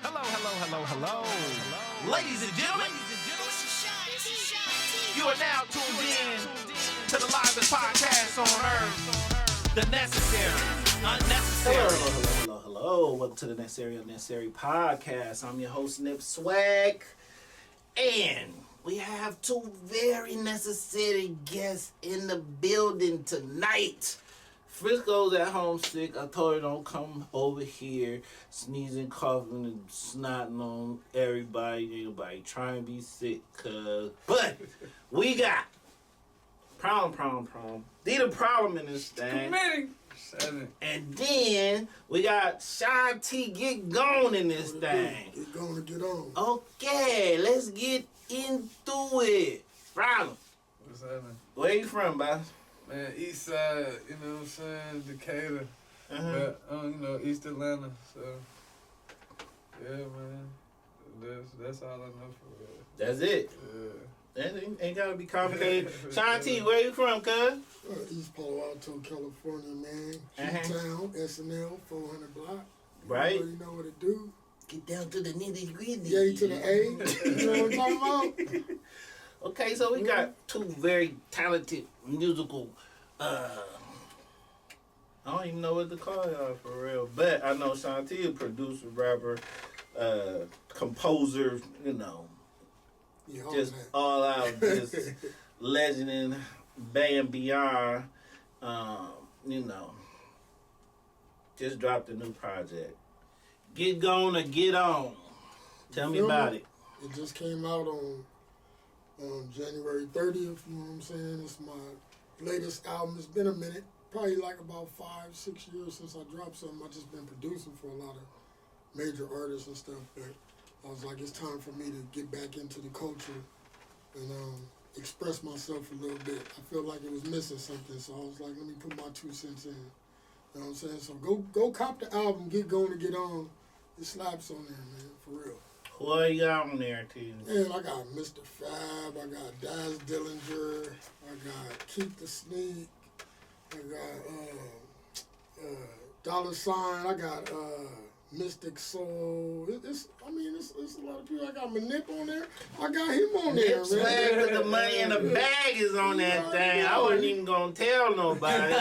Hello. Ladies and gentlemen, you are now tuned in to the livest podcast on earth, The Necessary, Unnecessary. Hello. Welcome to the Necessary, Unnecessary podcast. I'm your host, Nip Swag. And we have two very necessary guests in the building tonight. Frisco's at home sick. I told her don't come over here sneezing, coughing, and snotting on everybody. Ain't nobody trying to be sick, cuz. But we got problem. DEDA problem in this thing. And then we got Sean T get gone in this thing. Get going to get on. Okay, let's get into it. Problem. What's happening? Where you from, boss? Man, east side, you know what I'm saying, Decatur, but, East Atlanta, so, yeah, man, that's all I know for real. That's it? Yeah. That ain't gotta be complicated. Sean T, where you from, cuz? East Palo Alto, California, man. Town, SNL, 400 block. Right. You already know what to do. Get down to the nitty gritty. Yay to the A. You know what I'm talking about? Okay, so we got two very talented musical, I don't even know what to call y'all for real, but I know Sean T, a producer, rapper, composer, just all out, just legend in Bay and beyond, just dropped a new project. Get gone or get on. Tell me about it. It just came out on January 30th, you know what I'm saying? It's my latest album. It's been a minute, probably like about 5-6 years since I dropped something. I've just been producing for a lot of major artists and stuff, but I was like, it's time for me to get back into the culture and express myself a little bit. I feel like it was missing something, so I was like, let me put my 2 cents in. You know what I'm saying? So go cop the album, Get Going to Get On. It slaps on there, man, for real. Who you got on there, T? Man, I got Mr. Fab, I got Daz Dillinger, I got Keep the Sneak, I got Dollar Sign, I got Mystic Soul. It's a lot of people. I got Manip on there. I got him on there, man. Swag with the money in the bag is on that thing. I wasn't even gonna tell nobody,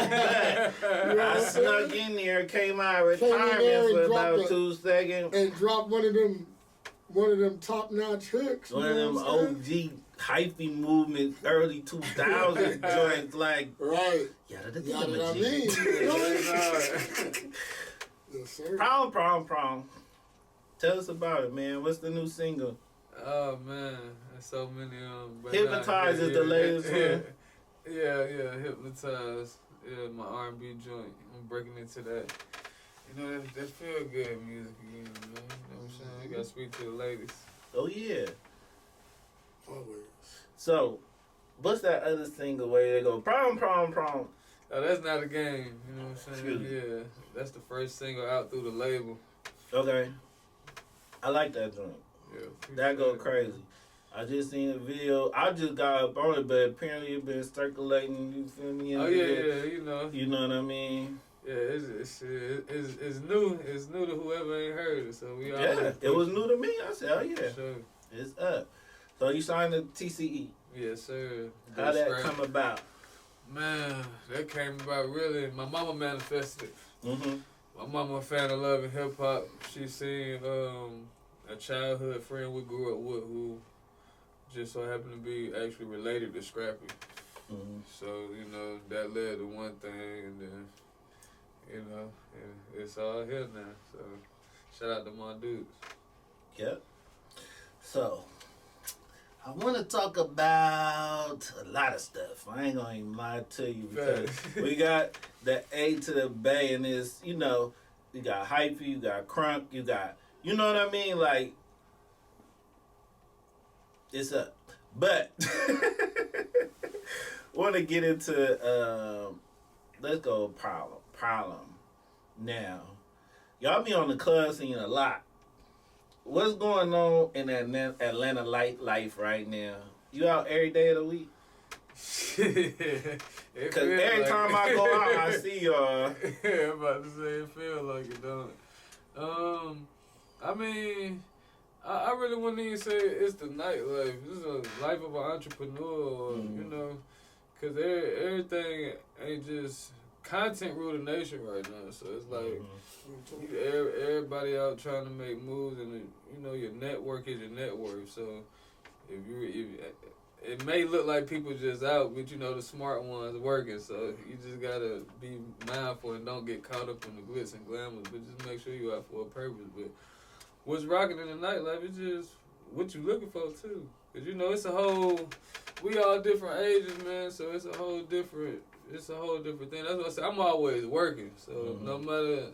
but I snuck in there, came out of retirement for about 2 seconds, and dropped one of them top-notch hooks. One of them OG hyphy movement early 2000 joints, like right. Yada I mean. Yes, sir. Problem. Tell us about it, man. What's the new single? Oh, man, there's so many Hypnotize is the latest one. Yeah, Hypnotize. Yeah, my R&B joint. I'm breaking into that. You know, that feel good music again, man. You know what I'm saying? You gotta speak to the ladies. Oh, yeah. Always. So, what's that other single where they go, problem? Oh, that's not a game. You know what I'm saying? Excuse me. Yeah, that's the first single out through the label. Okay. I like that joint. Yeah. That go crazy. I just seen a video. I just got up on it, but apparently it's been circulating. You feel me? Oh yeah, you know. You know what I mean? Yeah, it's new. It's new to whoever ain't heard it. So we all. Yeah, it was new to me. I said, oh yeah, sure. It's up. So you signed the TCE. Yes, sir. How that come about? Man, that came about really. My mama manifested it. Mm-hmm. My mama a fan of love and hip hop. She seen a childhood friend we grew up with who just so happened to be actually related to Scrappy. Mm-hmm. So, that led to one thing, and then, and it's all here now. So, shout out to my dudes. Yep. So, I want to talk about a lot of stuff. I ain't going to even lie to you because we got the A to the Bay, and it's, you got hyphy, you got crunk, you got, you know what I mean? Like, it's up. But, want to get into, let's go problem. Now, y'all be on the club scene a lot. What's going on in Atlanta life right now? You out every day of the week? Because every time I go out, I see y'all. I'm about to say it feel like it, don't it? I I mean, I really wouldn't even say it's the nightlife. This is a life of an entrepreneur, or, you know, because everything ain't just content rule the nation right now. So it's like everybody out trying to make moves, and you know your network is your net worth. So if it may look like people just out, but you know the smart ones working. So you just gotta be mindful and don't get caught up in the glitz and glamour, but just make sure you're out for a purpose. But what's rocking in the nightlife is just what you looking for too. Cause you know it's a whole, we all different ages, man. So it's a whole different thing. That's what I say. I'm always working. So no matter,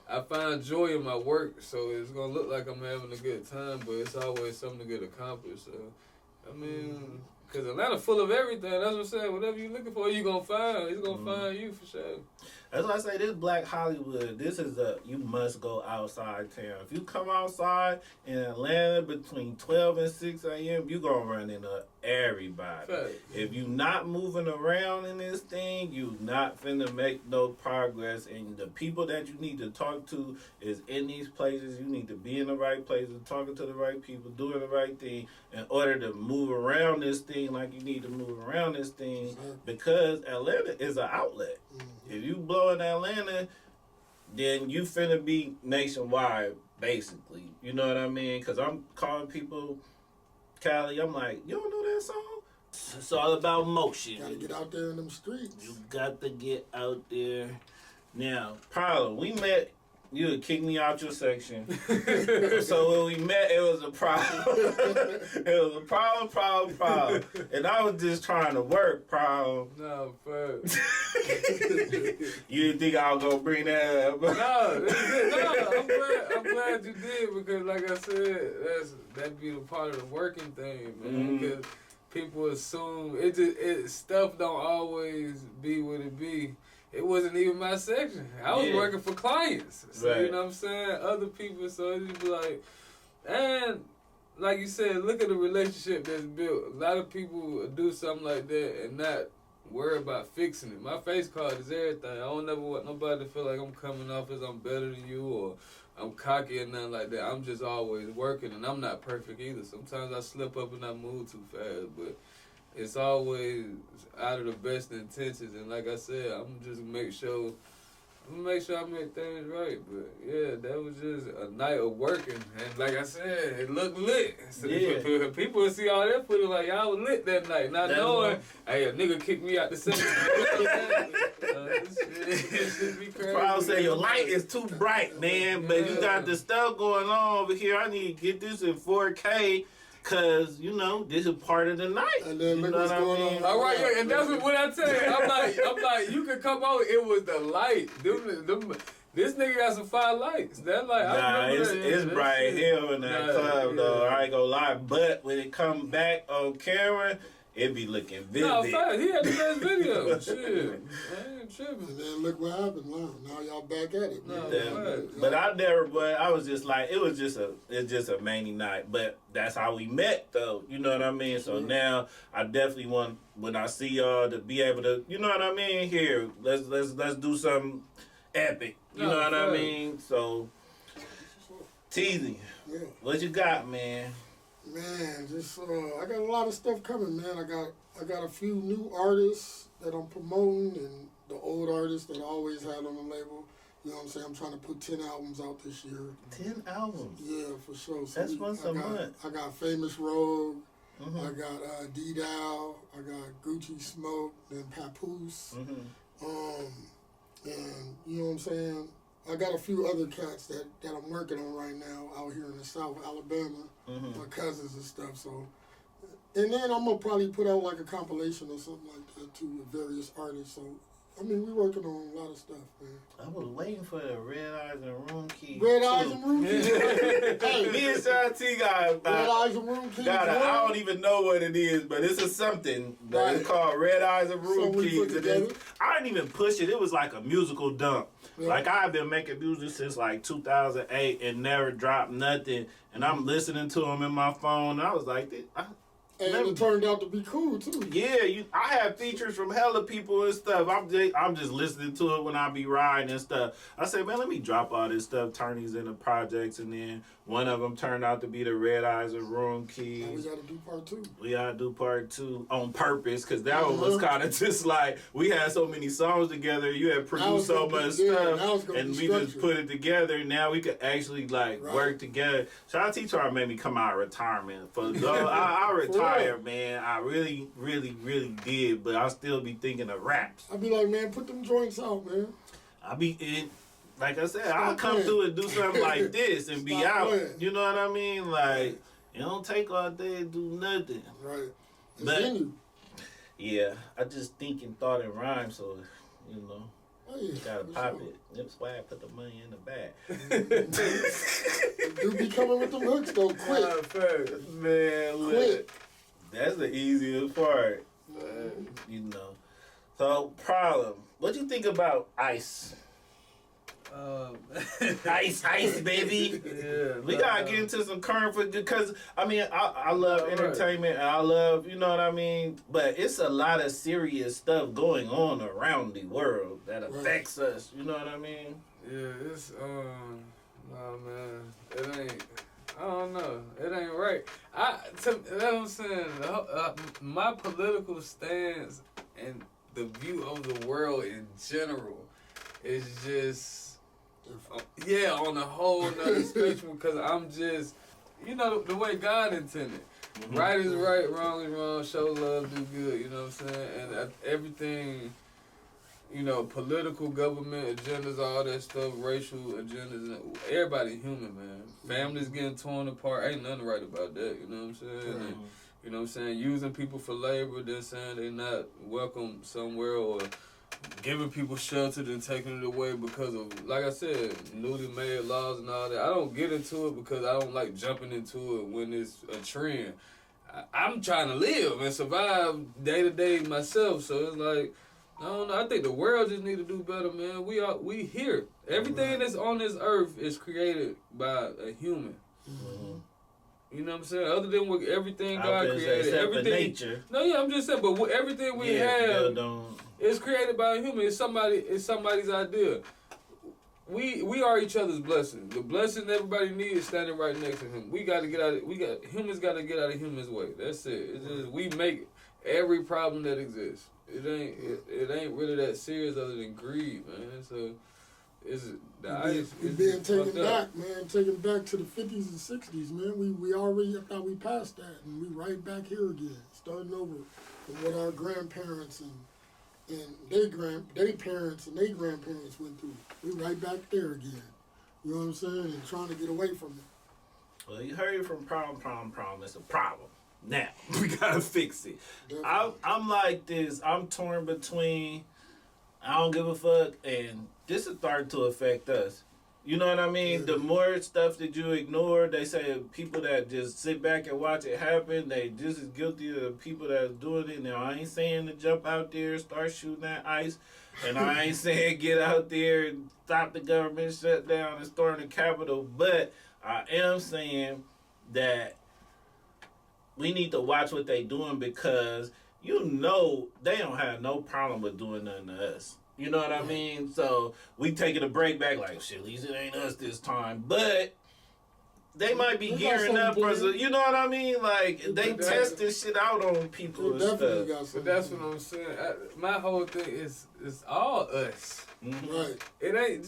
I find joy in my work. So it's gonna look like I'm having a good time, but it's always something to get accomplished. So I mean, cause Atlanta full of everything. That's what I'm saying. Whatever you're looking for, you gonna find. It's gonna find you for sure. That's why I say this Black Hollywood, this is you must go outside town. If you come outside in Atlanta between 12 and 6 a.m., you going to run into everybody. Fact. If you not moving around in this thing, you not finna make no progress. And the people that you need to talk to is in these places. You need to be in the right places, talking to the right people, doing the right thing in order to move around this thing like you need to move around this thing, because Atlanta is an outlet. If you blow in Atlanta, then you finna be nationwide, basically. You know what I mean? Because I'm calling people Cali. I'm like, you don't know that song? It's all about motion. Gotta get out there in them streets. You got to get out there. Now, problem, we met. You would kick me out your section. So when we met, it was a problem. It was a problem. And I was just trying to work, problem. No, fuck. You didn't think I was going to bring that up? I'm glad you did, because like I said, that'd be the part of the working thing, man. Because people assume stuff don't always be what it be. It wasn't even my section. I was working for clients. So, you know what I'm saying? Other people, so it just be like, and like you said, look at the relationship that's built. A lot of people do something like that and not worry about fixing it. My face card is everything. I don't never want nobody to feel like I'm coming off as I'm better than you or I'm cocky or nothing like that. I'm just always working, and I'm not perfect either. Sometimes I slip up and I move too fast, but it's always out of the best intentions, and like I said, I'm just make sure I make things right. But yeah, that was just a night of working, and like I said, it looked lit. So people would see all that footage like y'all was lit that night, not knowing, hey, a nigga kicked me out the section. It should be crazy. Probably say your light is too bright, man, but you got the stuff going on over here. I need to get this in 4K. Cause you know this is part of the night. And then look what's going on. All right, yeah, and that's what I tell you. I'm like, you could come over. It was the light. This nigga got some fire lights. That light. Nah, it's bright hell in that club though. I ain't gonna lie, but when it come back on camera, it be looking vivid. No, fact. He had the best video. Shit, I ain't tripping. And then look what happened. Now y'all back at it. No, but I was just like, it's just a mainy night. But that's how we met, though. You know what I mean? So now I definitely want, when I see y'all, to be able to, you know what I mean? Here, let's do something epic. You know what I mean? So, Teasy, what you got, man? Man, just I got a lot of stuff coming, man. I got a few new artists that I'm promoting, and the old artists that I always had on the label. You know what I'm saying? I'm trying to put 10 albums out this year. 10 albums? Yeah, for sure. So that's once a month. I got Famous Rogue. I got DEDA. I got Gucci Smoke. Then Papoose. And you know what I'm saying? I got a few other cats that I'm working on right now out here in the South Alabama, my cousins and stuff. So, and then I'm gonna probably put out like a compilation or something like that too with various artists. So, I mean, we working on a lot of stuff, man. I was waiting for the Red Eyes and Room Key. Red Eyes and Room Key. Hey, me and Sean T got Red Eyes and Room Key. I don't even know what it is, but it's a something that is called Red Eyes and Room Keys. I didn't even push it. It was like a musical dump. Yeah. Like I've been making music since like 2008 and never dropped nothing. And I'm listening to them in my phone. And I was like, And it turned out to be cool too. Yeah, I have features from hella people and stuff. I'm just listening to it when I be riding and stuff. I say, man, let me drop all this stuff, turn these into projects, and then one of them turned out to be the Red Eyes of Room Keys. And we gotta do part 2. We gotta do part 2 on purpose, because that one was kind of just like, we had so many songs together, you had produced so much stuff, and we just put it together. Now we could actually work together. Shout out to trying to make me come out of retirement. I retired, man. I really, really, really did, but I still be thinking of raps. I be like, man, put them joints out, man. Like I said, I'll come through and do something like this and be out. Playing. You know what I mean? Like, it don't take all day to do nothing. Right. It's But, in you. yeah, I just think and thought and rhyme, so, you know. Oh, yeah. You gotta pop sure. it. That's why I put the money in the bag. You be coming with them hooks though, quick. Man, look. Quick. That's the easiest part. You know. So, problem. What you think about ice? Ice, baby. Yeah, We gotta get into some current because I mean I love entertainment and I love, you know what I mean, but it's a lot of serious stuff going on around the world that affects us. You know what I mean? Yeah, it's nah, man, it ain't. I don't know. It ain't right. That's what I'm saying. My political stance and the view of the world in general is just. Yeah, on a whole nother spectrum, because I'm just, you know, the way God intended. Mm-hmm. Right is right, wrong is wrong, show love, do good, you know what I'm saying? And everything, you know, political, government agendas, all that stuff, racial agendas, everybody human, man. Families getting torn apart, ain't nothing right about that, you know what I'm saying? Mm-hmm. And, you know what I'm saying? Using people for labor, then saying they not welcome somewhere, or giving people shelter and taking it away because of, like I said, newly made laws and all that. I don't get into it because I don't like jumping into it when it's a trend. I'm trying to live and survive day to day myself, so it's like, I don't know. I think the world just need to do better, man. We here. Everything that's on this earth is created by a human. Mm-hmm. You know what I'm saying? Other than with everything God created, everything. Nature. No, yeah, I'm just saying. But with everything we have. It's created by a human. It's somebody's idea. We are each other's blessing. The blessing everybody needs is standing right next to him. We got to get out of humans got to get out of humans' way. That's it. It's just, we make every problem that exists. It ain't really that serious other than greed, man. So We're being taken back, man. Taken back to the 50s and 60s, man. We already, I thought we passed that, and we right back here again, starting over from what our grandparents and their parents and their grandparents went through. We right back there again. You know what I'm saying? And trying to get away from it. Well, you heard it from problem. It's a problem. Now, we gotta fix it. I'm like this. I'm torn between I don't give a fuck and this is starting to affect us. You know what I mean? Yeah. The more stuff that you ignore, they say people that just sit back and watch it happen, they just as guilty as the people that's doing it. Now, I ain't saying to jump out there and start shooting at ICE, and I ain't saying get out there and stop the government shutdown and storm the Capitol, but I am saying that we need to watch what they doing because, you know, they don't have no problem with doing nothing to us. You know what I mean? So we taking a break back like, shit, at least it ain't us this time. But they might be gearing up for some, you know what I mean? Like, they test this shit out on people and stuff. But that's what I'm saying. My whole thing is all us. Mm-hmm. Right. It ain't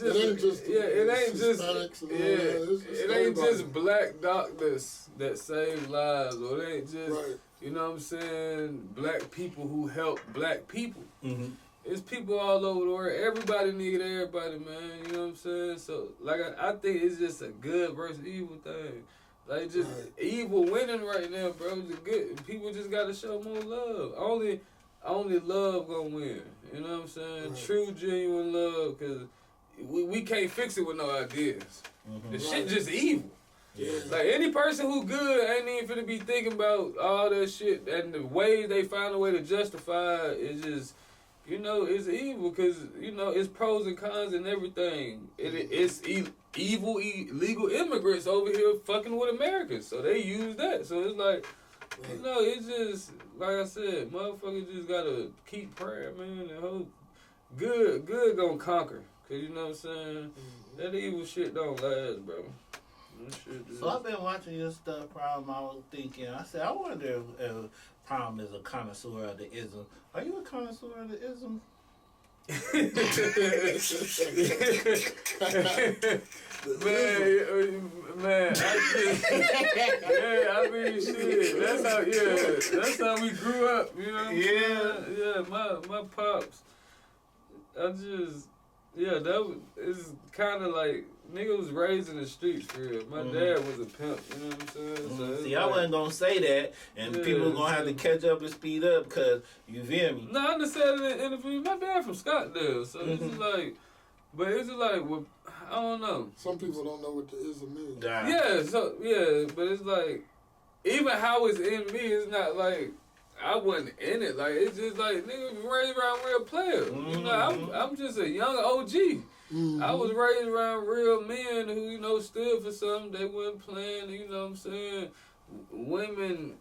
just black doctors that save lives, or it ain't just, you know what I'm saying, black people who help black people. Mm-hmm. It's people all over the world. Everybody need everybody, man. You know what I'm saying? So, like, I think it's just a good versus evil thing. Like, just evil winning right now, bro. It's good. People just got to show more love. Only love gonna win. You know what I'm saying? Right. True, genuine love, because we can't fix it with no ideas. Mm-hmm. The shit just evil. Yeah. Like, any person who good ain't even finna be thinking about all that shit, and the way they find a way to justify it is just... You know, it's evil because, you know, it's pros and cons and everything. It's evil, illegal immigrants over here fucking with Americans. So they use that. So it's like, You know, it's just, like I said, motherfuckers just gotta keep praying, man, and hope good gonna conquer. Cause you know what I'm saying? That evil shit don't last, bro. That shit just... So I've been watching your stuff, Problem. I was thinking, I said, I wonder if Problem is a connoisseur of the ism. Are you a connoisseur of the ism? man, I mean, shit. That's how we grew up. You know what I'm saying? Yeah, my pops. It's kind of like nigga was raised in the streets for real. My dad was a pimp. You know what I'm saying? So see, I wasn't gonna say that, and people gonna have to catch up and speed up, cause you feel me. No, I understand in the interview. My dad from Scottsdale, so it's just like, but it's just like, well, I don't know. Some people don't know what the ism is. But it's like, even how it's in me, it's not like I wasn't in it. Like, it's just like, nigga was raised around real players. You know, I'm just a young OG. I was raised around real men who, you know, stood for something. They weren't playing, you know what I'm saying? Women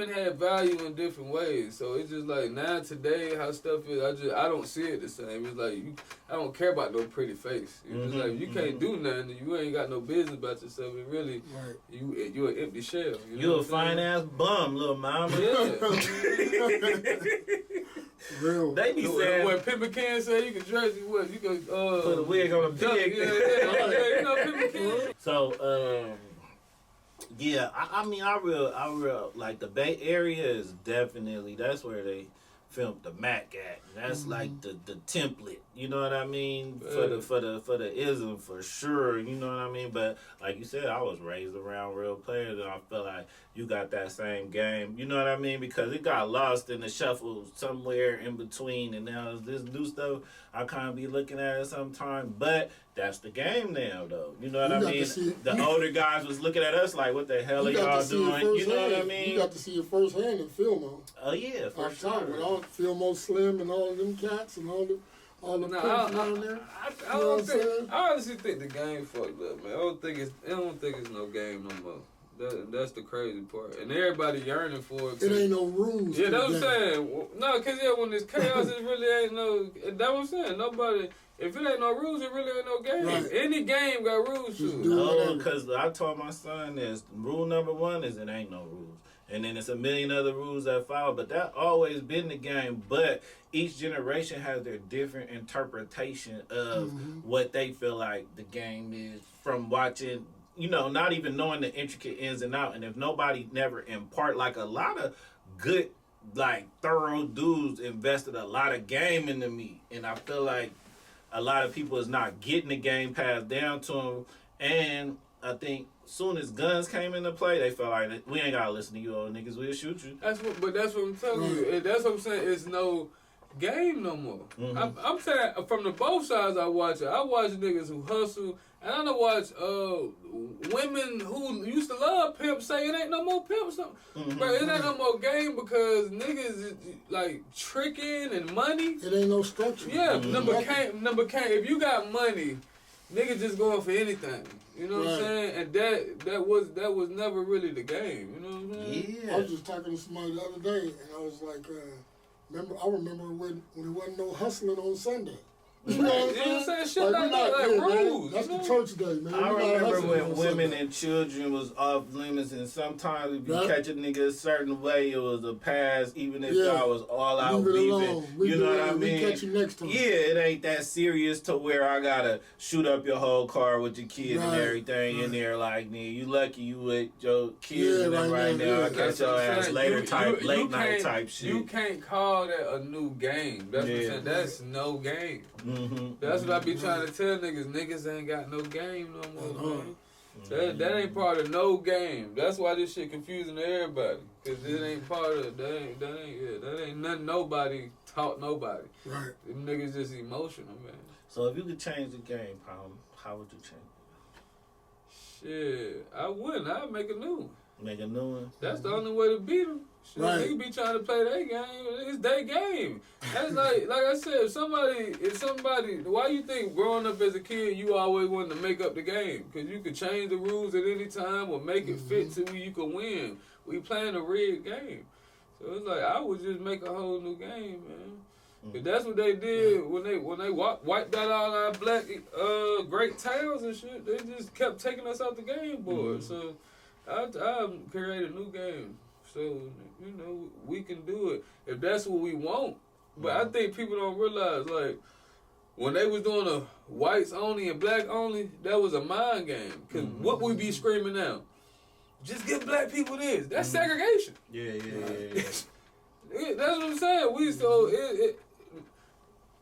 have value in different ways. So it's just like now today how stuff is, I don't see it the same. It's like I don't care about no pretty face. It's just like you can't do nothing, you ain't got no business about yourself. It really you're an empty shell. You a fine ass bum, little mama. Yeah. Real. They be saying what Pimp can say you can dress you can put a wig on a pig. Yeah, you know Pimp can. So yeah, I mean, I real like the Bay Area is definitely, that's where they filmed the Mac at. That's like the template, you know what I mean, for the ism for sure, you know what I mean. But like you said, I was raised around real players, and I feel like you got that same game, you know what I mean, because it got lost in the shuffle somewhere in between, and now this new stuff I kind of be looking at it sometimes, but that's the game now, though. You know what I mean? The older guys was looking at us like, what the hell are y'all doing? You know what I mean? You got to see it firsthand in Filmo. Oh, yeah, for sure. With all Filmo Slim and all of them cats and all the pimps down there. I honestly think the game fucked up, man. I don't think it's no game no more. That's the crazy part. And everybody yearning for it. It ain't no rules. Yeah, that's what I'm saying. No, because when there's chaos, it really ain't no... That's what I'm saying. Nobody... If it ain't no rules, it really ain't no game. Right. Any game got rules to it. No, because I told my son this. Rule number one is it ain't no rules. And then it's a million other rules that follow. But that always been the game. But each generation has their different interpretation of what they feel like the game is from watching... You know, not even knowing the intricate ins and out. And if nobody never impart, like a lot of good, like thorough dudes invested a lot of game into me. And I feel like a lot of people is not getting the game passed down to them. And I think soon as guns came into play, they felt like, we ain't got to listen to you old niggas, we'll shoot you. That's what I'm telling you. That's what I'm saying. It's no game no more. I'm saying from the both sides I watch it. I watch niggas who hustle. And I watch women who used to love pimps say it ain't no more pimps. Bro, it ain't no more game because niggas is like tricking and money. It ain't no structure. Yeah, number can't. If you got money, niggas just going for anything. You know what I'm saying? And that was never really the game. You know what I'm saying? Yeah. I was just talking to somebody the other day, and I was like, I remember when there wasn't no hustling on Sunday. You know what I'm saying? Shit like rules. That's the church day, man. I remember when women and children was off limits, and sometimes if you catch a nigga a certain way, it was a pass, even if y'all was all out beefing. You know what I mean? We catch you next time. Yeah, it ain't that serious to where I gotta shoot up your whole car with your kids and everything in there. Like, nigga, you lucky you with your kids in there right now. I catch your ass later late night type shit. You can't call that a new game. That's what I'm saying. That's no game. That's what I be trying to tell niggas. Niggas ain't got no game no more, man. That ain't part of no game. That's why this shit confusing to everybody. Cause it ain't part of that ain't nothing nobody taught nobody. Right. Them niggas just emotional, man. So if you could change the game, how would you change Shit, I wouldn't. I'd make a new one. Make a new one. That's the only way to beat them. Shit, Right. nigga be trying to play their game. It's their game. That's like I said, if somebody, why you think growing up as a kid, you always wanted to make up the game? Because you could change the rules at any time or make it fit to where you could win. We playing a rigged game. So it's like, I would just make a whole new game, man. But that's what they did when they wiped out all our black great towns and shit. They just kept taking us off the game board. So I create a new game. So, you know, we can do it if that's what we want. But I think people don't realize, like, when they was doing a whites only and black only, that was a mind game. Because what we be screaming now? Just give black people this. That's segregation. Yeah. That's what I'm saying.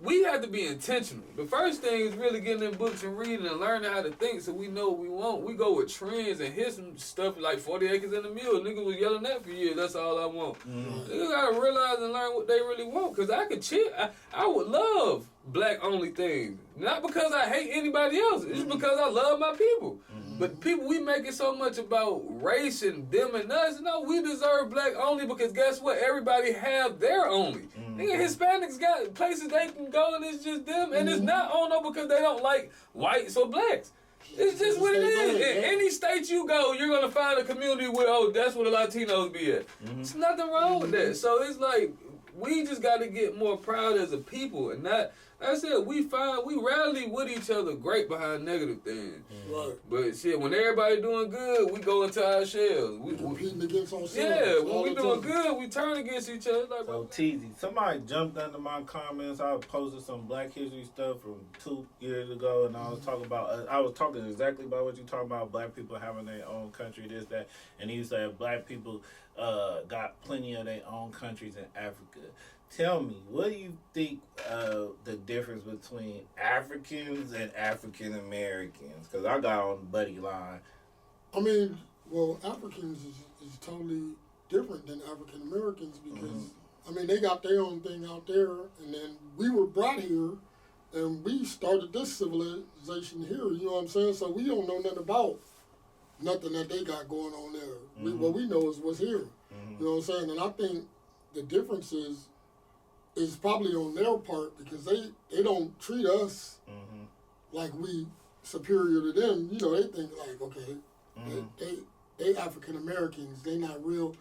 We have to be intentional. The first thing is really getting in books and reading and learning how to think so we know what we want. We go with trends and hit some stuff like 40 acres and a mule. Niggas was yelling that for years. That's all I want. Niggas gotta realize and learn what they really want. Because I could chill. I would love black only things. Not because I hate anybody else. It's because I love my people. But people, we make it so much about race and them and us. No, we deserve black only because guess what? Everybody have their only. Nigga, Hispanics got places they can go and it's just them. And it's not because they don't like whites or blacks. It's just what it is. In any state you go, you're going to find a community where, that's where the Latinos be at. There's nothing wrong with that. So it's like, we just got to get more proud as a people and not... Like I said, we rarely with each other great behind negative things. Right. But shit, when everybody doing good, we go into our shells. We competing against ourselves. Yeah, when we doing good, we turn against each other. Like, So Teasy, somebody jumped under my comments. I posted some Black History stuff from 2 years ago, and I was talking exactly about what you talking about. Black people having their own country, this, that, and he said black people got plenty of their own countries in Africa. Tell me, what do you think the difference between Africans and African Americans? Because I got on the buddy line. I mean, well, Africans is totally different than African Americans because, I mean, they got their own thing out there, and then we were brought here, and we started this civilization here, you know what I'm saying? So we don't know nothing about nothing that they got going on there. What we know is what's here, you know what I'm saying? And I think the difference is probably on their part because they don't treat us like we superior to them. You know, they think like, okay, they African Americans. They not real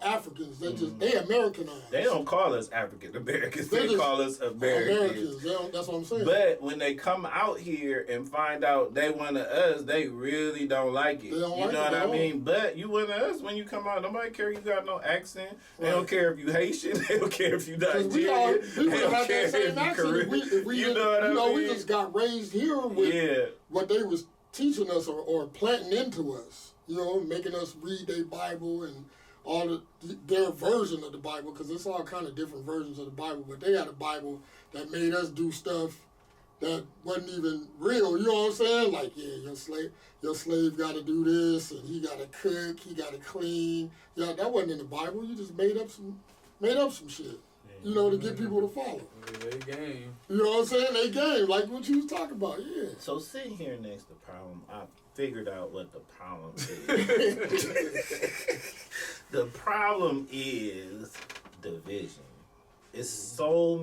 Africans. They Americanized. They don't call us African Americans. They call us Americans. That's what I'm saying. But when they come out here and find out they one of us, they really don't like it. They don't you like know it what at I all. mean? But you one of us when you come out. Nobody care you got no accent. They don't care if you Haitian. They don't care if you Nigerian. We would They have don't had care that same if you accent Korean. if we You know what I mean? we just got raised here with what they was teaching us or planting into us. You know, making us read their Bible and all their version of the Bible, because it's all kind of different versions of the Bible, but they had a Bible that made us do stuff that wasn't even real, you know what I'm saying? Like, yeah, your slave got to do this, and he got to cook, he got to clean. Yeah, that wasn't in the Bible. You just made up some shit, you know, to get people to follow. They game. You know what I'm saying? They game, like what you was talking about, yeah. So sitting here next to Problem, I figured out what the problem is. The problem is division. It's so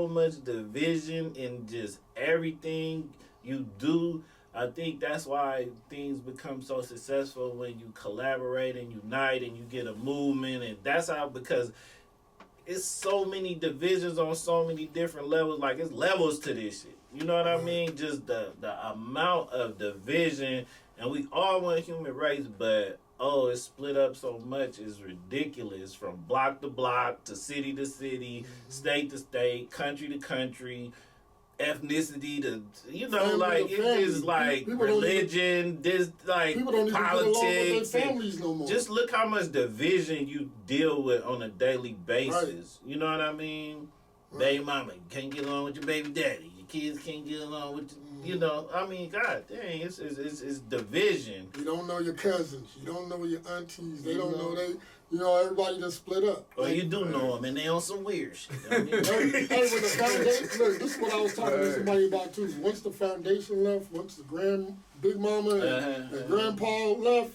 much division in just everything you do. I think that's why things become so successful when you collaborate and unite and you get a movement, and that's how, because it's so many divisions on so many different levels. Like, it's levels to this shit. You know what I mean? Just the amount of division, and we all one human race, but it's split up so much is ridiculous. From block to block, to city, state to state, country to country, ethnicity to, you know, family like it's just like people religion, this like politics. No more. Just look how much division you deal with on a daily basis. Right. You know what I mean? Right. Baby mama can't get along with your baby daddy. Your kids can't get along with you know. I mean, God dang, it's division. You don't know your cousins. You don't know your aunties. They don't know they. You know, everybody just split up. Or you do know them, and they on some weird shit. I mean, hey, with the foundation, look, this is what I was talking to somebody about too. Once the foundation left, once the Big Mama and Grandpa left,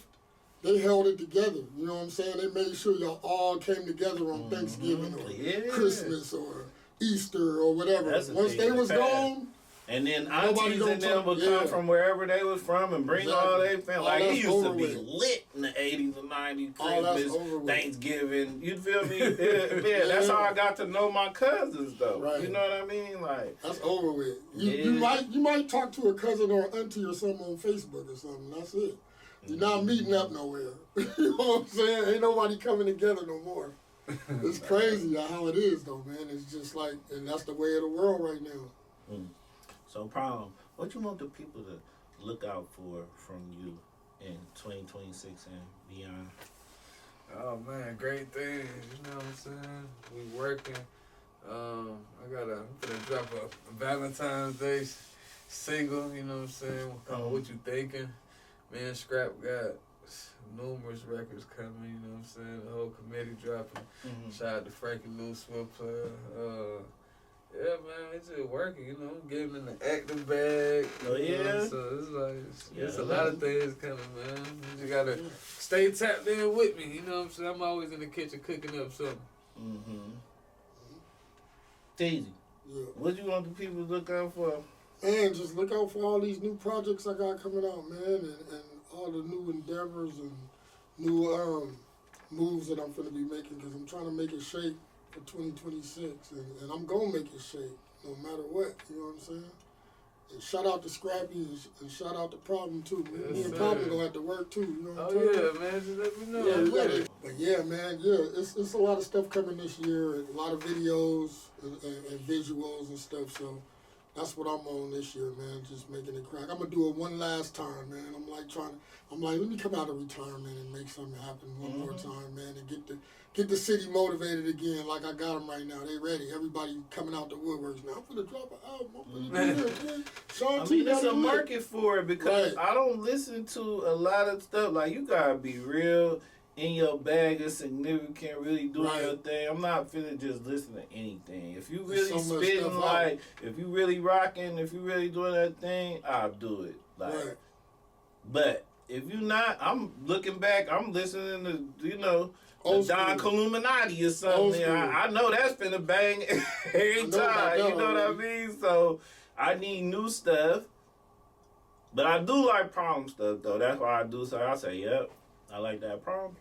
they held it together. You know what I'm saying? They made sure y'all all came together on Thanksgiving or Christmas or Easter or whatever. Once they was gone, and then aunties and them would come from wherever they was from and bring all their family. Like, it used to be lit in the 80s and 90s, Christmas, Thanksgiving. You feel me? Yeah, that's how I got to know my cousins, though. Right. You know what I mean? Like, that's over with. You might talk to a cousin or auntie or something on Facebook or something. That's it. You're not meeting up nowhere. You know what I'm saying? Ain't nobody coming together no more. It's crazy how it is, though, man. It's just like, and that's the way of the world right now. So, Problem, what you want the people to look out for from you in 2026 and beyond? Oh man, great things. You know what I'm saying? We working. I'm gonna drop a Valentine's Day single. You know what I'm saying? Called "What You Thinking." Man, Scrap got numerous records coming. You know what I'm saying? The whole committee dropping. Shout out to Frankie Lou Swift Player. Yeah, man, it's just working, you know, getting in the acting bag. Oh, yeah? So it's like, it's a lot of things coming, man. You just gotta stay tapped in with me, you know what I'm saying? I'm always in the kitchen cooking up something. Daisy, what you want the people to look out for? And just look out for all these new projects I got coming out, man, and all the new endeavors and new moves that I'm going to be making, because I'm trying to make it shake for 2026, and I'm going to make it shake no matter what, you know what I'm saying? And shout out to Scrappy and shout out to Problem, too. Me and Problem going to have to work, too, you know what I'm saying? Oh, yeah, man, just let me know. Yeah, we got it. But yeah, man, it's a lot of stuff coming this year, and a lot of videos and visuals and stuff, so that's what I'm on this year, man, just making it crack. I'm going to do it one last time, man. I'm like, let me come out of retirement and make something happen one more time, man, and get the city motivated again like I got them right now. They ready. Everybody coming out the woodworks now. I'm going to drop an album. I'm going to do this, man. Sean T, there's a market for it, because I don't listen to a lot of stuff. Like, you got to be real in your bag is significant, really doing your thing. I'm not finna just listen to anything. If you really spitting, like, if you really rocking, if you really doing that thing, I'll do it. Like, but if you not, I'm looking back, I'm listening to, you know, the Don Columinati or something. I know that's finna bang every time. You know what I mean? So I need new stuff. But I do like Problem stuff, though. That's why I do. So I say, yep. I like that problem,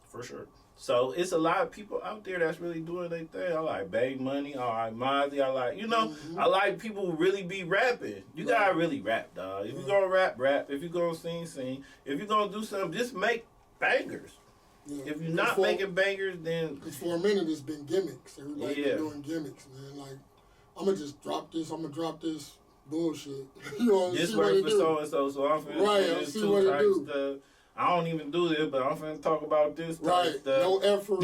for sure. So it's a lot of people out there that's really doing their thing. I like Bang Money, I like Mozzie, I like, you know, I like people who really be rapping. You gotta really rap, dog. If you gonna rap. If you gonna sing. If you gonna do something, just make bangers. Yeah. If you're not making bangers, then... Because for a minute, it's been gimmicks. Everybody been doing gimmicks, man. Like, I'm gonna just drop this, bullshit. You know, this works for so-and-so, so I'm finna see what it do. Stuff. I don't even do this, but I'm finna talk about this type stuff. No effort,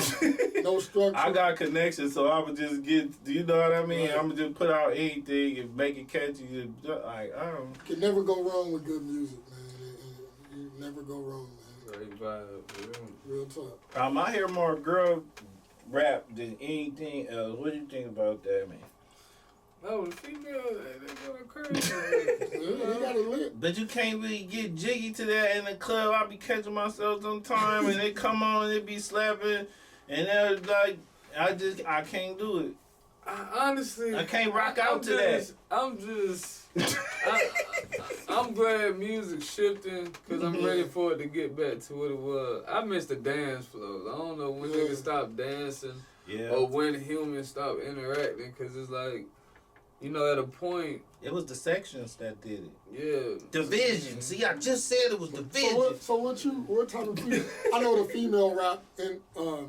no structure. I got connections, so I would just get, you know what I mean? I'm gonna just put out anything and make it catchy. Like, I don't... You can never go wrong with good music, man. You never go wrong, man. Great vibe, real talk. I hear more girl rap than anything else. What do you think about that, man? No, the females, they going crazy. They got it lit. But you can't really get jiggy to that in the club. I be catching myself sometimes, and they come on and they be slapping, and they're like, I can't do it. Honestly, I can't rock out to that. I'm glad music's shifting, because I'm ready for it to get back to what it was. I miss the dance flows. I don't know when niggas stop dancing or when humans stop interacting, because it's like, you know, at a point... It was the sections that did it. Yeah. Division. See, I just said it was division. So what type of female... I know the female rap in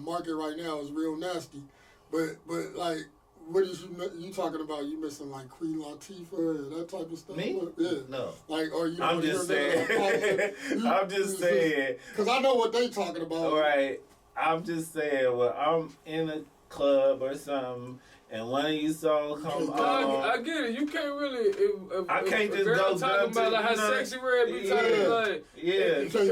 market right now is real nasty, but like, what is you talking about? You missing like Queen Latifah and that type of stuff? Me? Yeah. No. Like, or you? I'm just saying. I'm just saying. Because I know what they talking about. All right. I'm just saying. Well, I'm in a club or something, and one of these songs come on. I get it. You can't really. I can't just go talking about like how sexy red be talking like.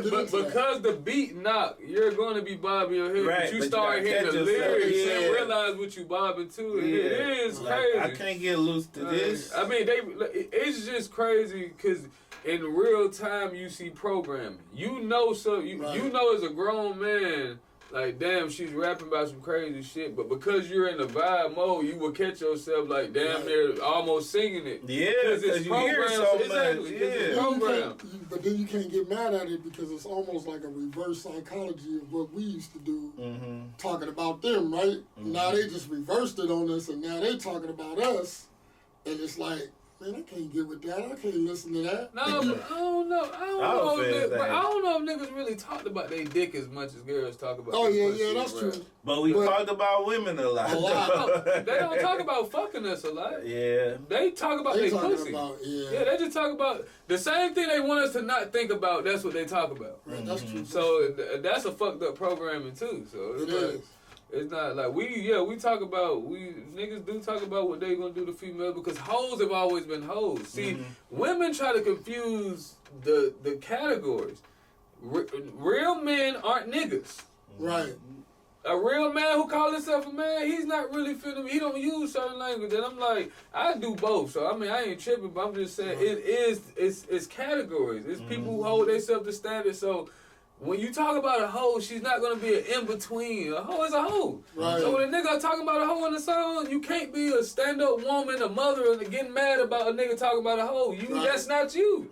But because the beat knock, you're going to be bobbing your head. But you start hearing the lyrics and realize what you bobbing to. And it is crazy. I can't get loose to this. I mean, it's just crazy because in real time you see programming. You know, so you know as a grown man, like, damn, she's rapping about some crazy shit, but because you're in the vibe mode, you will catch yourself like damn near almost singing it. Yeah, because you hear it so much. It's Yeah. programmed. But then you can't get mad at it because it's almost like a reverse psychology of what we used to do, talking about them, right? Now they just reversed it on us, and now they talking about us, and it's like, man, I can't get with that. I can't listen to that. No, but I don't know. I don't know if niggas really talked about their dick as much as girls talk about. Oh their yeah, pussy, that's right? true. But we talked about women a lot. A lot. They don't talk about fucking us a lot. Yeah. They talk about They their talking pussy. about Yeah, they just talk about the same thing they want us to not think about. That's what they talk about. Right, that's true. So that's a fucked up programming too. So it's It like, is. it's not like we talk about niggas do talk about what they gonna do to females because hoes have always been hoes. See, women try to confuse the categories. Real men aren't niggas. Right. A real man who calls himself a man, he's not really feeling. He don't use certain language, and I'm like, I do both. So I mean, I ain't tripping, but I'm just saying it's categories. It's people who hold themselves to standard. So when you talk about a hoe, she's not gonna be an in between. A hoe is a hoe. Right. So when a nigga talking about a hoe in the song, you can't be a stand up woman, a mother, and getting mad about a nigga talking about a hoe. That's not you.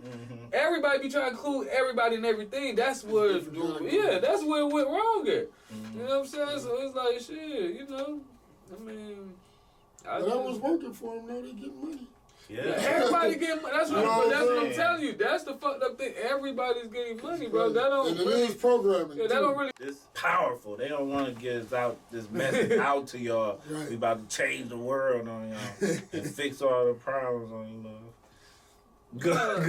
Everybody be trying to include everybody and everything. That's where, that's where it went wrong at. You know what I'm saying? So it's like, shit, you know. I mean, But that was working for them. Now they getting money. Yeah. everybody getting money. That's what I'm saying? telling you. That's the fucked up thing. Everybody's getting money, bro. That don't And it really, is programming. that don't really. It's powerful. They don't want to get this message out to y'all. Right. We about to change the world on y'all and fix all the problems on you, love. Go ahead.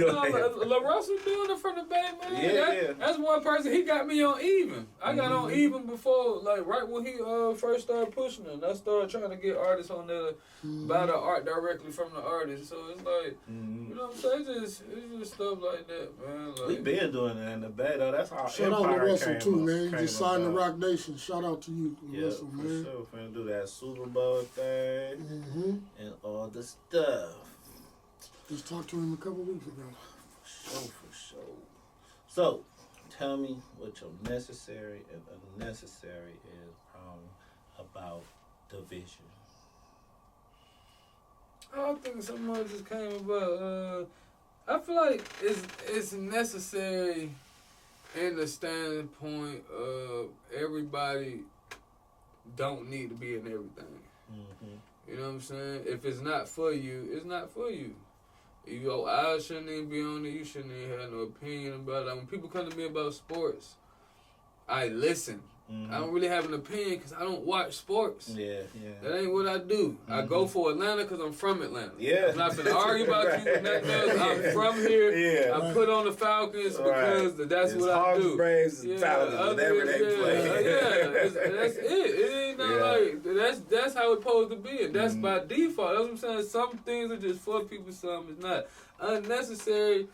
La Russell doing it from the Bay, man. Yeah. That's one person. He got me on even. I got on even before, like right when he first started pushing it. I started trying to get artists on there to buy the art directly from the artist. So it's like, you know what I'm saying? It's just stuff like that, man. Like, We been doing that in the Bay, though. That's how Shout out to Empire Russell came too, up- man. You came just signed the about. Rock Nation. Shout out to you, Yeah, Russell, for man. sure. Finna do that Super Bowl thing and all the stuff. Just talked to him a couple weeks ago. For sure. So, tell me what your necessary and unnecessary is about division. I don't think somebody just came about. I feel like it's necessary in the standpoint of everybody don't need to be in everything. You know what I'm saying? If it's not for you, it's not for you. Your eyes shouldn't even be on it. You shouldn't even have no opinion about it. When people come to me about sports, I listen. I don't really have an opinion because I don't watch sports. Yeah. That ain't what I do. I go for Atlanta because I'm from Atlanta. Yeah. I'm not finna argue about you. Nothing else. I'm from here. Yeah. I put on the Falcons because that's It's what I Hawks, do. Braves, and Falcons, whatever they play. That's it. It ain't nothing like that's how it's supposed to be, and that's by default. That's what I'm saying. Some things are just for people, some is not. Unnecessary.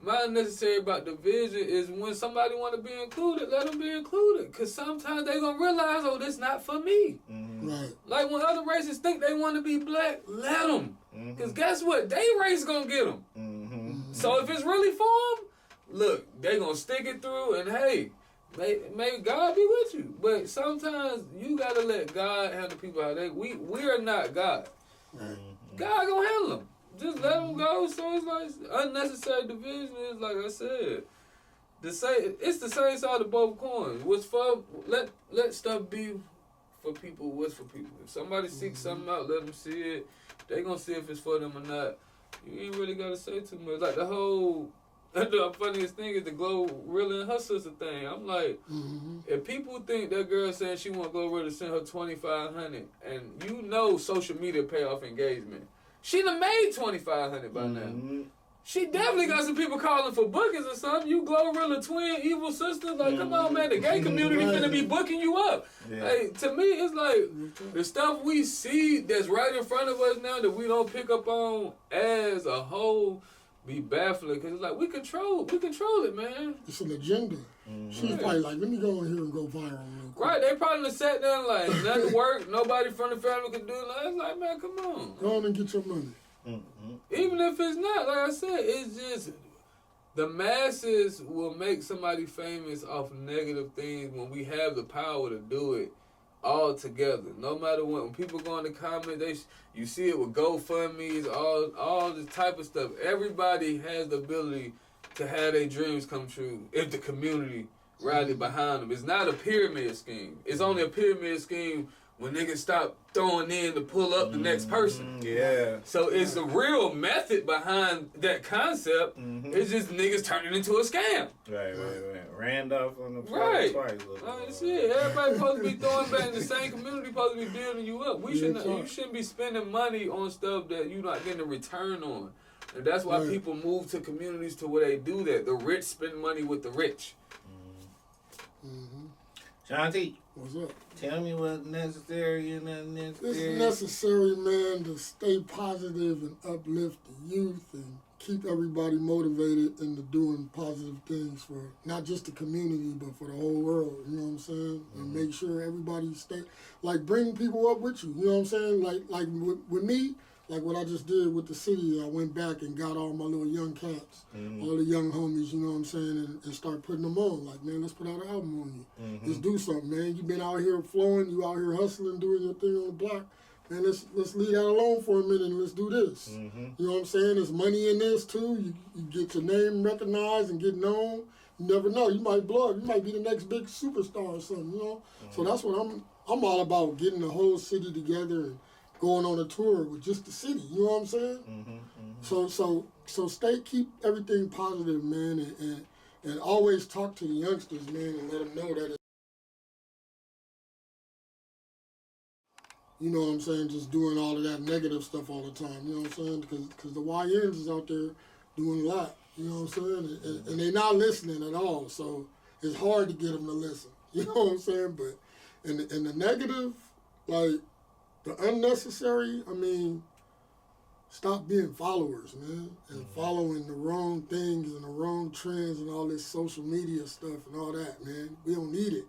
My unnecessary about division is when somebody want to be included, let them be included. Because sometimes they going to realize, oh, this not for me. Right. Like when other races think they want to be black, let them. Because guess what? They race going to get them. So if it's really for them, look, they going to stick it through and hey, may God be with you. But sometimes you got to let God handle people how we are not God. God going to handle them. Just let them go. So it's like unnecessary division is like I said. It's the same side of both coins. What's for let stuff be for people. What's for people. If somebody seeks something out, let them see it. They gonna see if it's for them or not. You ain't really gotta say too much. Like the funniest thing is the Glorilla and her sister thing. I'm like, if people think that girl saying she want Glorilla to send her $2,500, and you know social media pay off engagement. She done made $2,500 by now. She definitely got some people calling for bookings or something. You Glorilla twin, evil sisters. Like, come on, man. The gay community finna be booking you up. Yeah. Like, to me, it's like the stuff we see that's right in front of us now that we don't pick up on as a whole be baffling. Because it's like, we control it, man. It's an agenda. She's probably like, let me go in here and go viral real quick. Right, they probably done sat down like, nothing worked, nobody from the family could do it. It's like, man, come on. Go on and get your money. Even if it's not, like I said, it's just The masses will make somebody famous off negative things when we have the power to do it all together. No matter what, when people go in the comments, you see it with GoFundMe's, all this type of stuff. Everybody has the ability to have their dreams come true if the community rally behind them. It's not a pyramid scheme. It's only a pyramid scheme when niggas stop throwing in to pull up the next person. Yeah. So it's a real method behind that concept. It's just niggas turning into a scam. Right. Randolph on the Right. twice. That's it. Everybody supposed to be throwing back in the same community, supposed to be building you up. You shouldn't be spending money on stuff that you're not getting a return on. And that's why people move to communities to where they do that. The rich spend money with the rich. Shanti, What's up? tell me what's necessary and unnecessary. It's necessary, man, to stay positive and uplift the youth and keep everybody motivated into doing positive things for not just the community, but for the whole world. You know what I'm saying? And make sure everybody bring people up with you. You know what I'm saying? Like with me, like what I just did with the city, I went back and got all my little young cats, all the young homies, you know what I'm saying, and start putting them on. Like, man, let's put out an album on you. Let's do something, man. You been out here flowing, you out here hustling, doing your thing on the block. Man, let's leave that alone for a minute and let's do this. You know what I'm saying? There's money in this too. You get your name recognized and get known. You never know. You might blow up. You might be the next big superstar or something, you know? So that's what I'm all about, getting the whole city together and going on a tour with just the city, you know what I'm saying? So keep everything positive, man, and always talk to the youngsters, man, and let them know that you know what I'm saying, just doing all of that negative stuff all the time, you know what I'm saying? Because the YNs is out there doing a lot, you know what I'm saying? And they're not listening at all, so it's hard to get them to listen, you know what I'm saying? But in the negative, like, the unnecessary, I mean, stop being followers, man, and following the wrong things and the wrong trends and all this social media stuff and all that, man. We don't need it.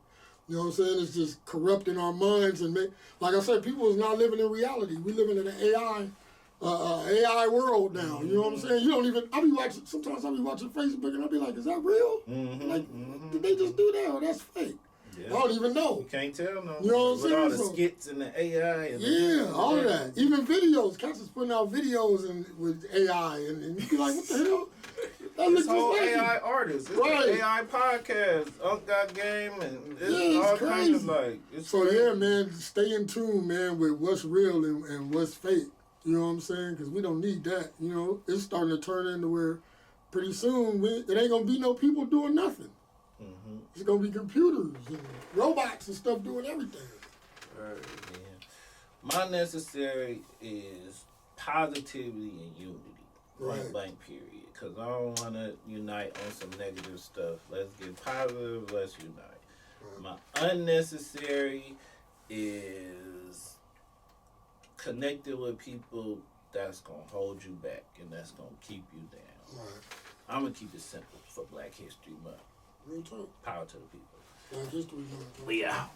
You know what I'm saying? It's just corrupting our minds and like I said, people is not living in reality. We living in an AI world now. You know what I'm saying? You don't even. Sometimes I be watching Facebook and I be like, is that real? Like, did they just do that or that's fake? Yeah. I don't even know. You can't tell no. You know what I'm saying? With all the skits and the AI. And all of that. Even videos. Cats is putting out videos with AI, and you be like, what the hell? That this whole like AI artist. It's right. an AI podcast. Unk Got Game, and it's all crazy. kinds of like. So crazy. yeah, man, stay in tune, man, with what's real and what's fake. You know what I'm saying? Because we don't need that. You know, it's starting to turn into where pretty soon it ain't gonna be no people doing nothing. It's gonna be computers and robots and stuff doing everything. Right. Yeah. My necessary is positivity and unity. Point blank period. Because I don't want to unite on some negative stuff. Let's get positive. Let's unite. My unnecessary is connecting with people that's gonna hold you back and that's gonna keep you down. I'm gonna keep it simple for Black History Month. Real talk. Power to the people. Black History Month. We out.